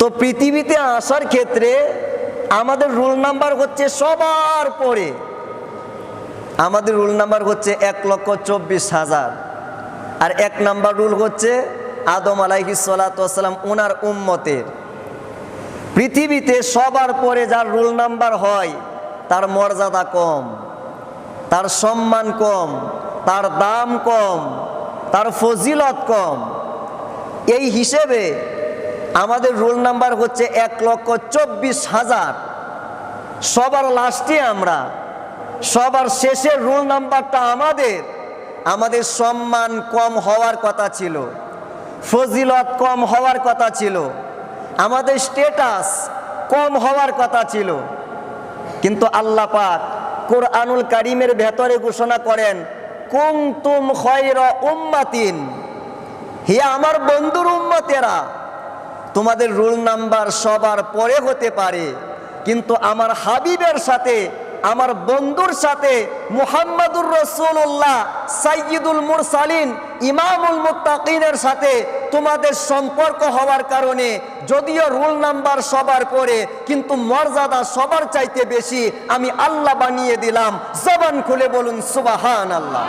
তো পৃথিবীতে আসার ক্ষেত্রে আমাদের রুল নাম্বার হচ্ছে সবার পরে, আমাদের রুল নাম্বার হচ্ছে 1,24,000। আর 1 নাম্বার রুল হচ্ছে আদম আলাইহিস সালাতু ওয়াস সালাম ওনার উম্মতের। পৃথিবীতে সবার পরে যার রুল নাম্বার হয় তার মর্যাদা কম, তার সম্মান কম, তার দাম কম, তার ফজিলত কম। এই হিসেবে আমাদের রুল নাম্বার হচ্ছে 1,24,000। সবার লাস্টে আমরা, সবার শেষের রুল নাম্বারটা আমাদের সম্মান কম হওয়ার কথা ছিল, ফজিলত কম হওয়ার কথা ছিল, আমাদের স্ট্যাটাস কম হওয়ার কথা ছিল। কিন্তু আল্লাহ পাক কোরআনুল কারীমের ভেতরে ঘোষণা করেন, কুনতুম খায়রা উম্মাতিন, হে আমার বন্ধুর উম্মতেরা, তোমাদের রুল নাম্বার সবার পরে হতে পারে, কিন্তু আমার হাবিবের সাথে, আমার বন্ধুর সাথে, মুহাম্মাদুর রাসূলুল্লাহ সাইয়্যিদুল মুরসালিন ইমামুল মুত্তাকিনের সাথে তোমাদের সম্পর্ক হওয়ার কারণে যদিও রুল নাম্বার সবার পরে, কিন্তু মর্যাদা সবার চাইতে বেশি আমি আল্লাহ বানিয়ে দিলাম। জবান খুলে বলুন সুবহানাল্লাহ।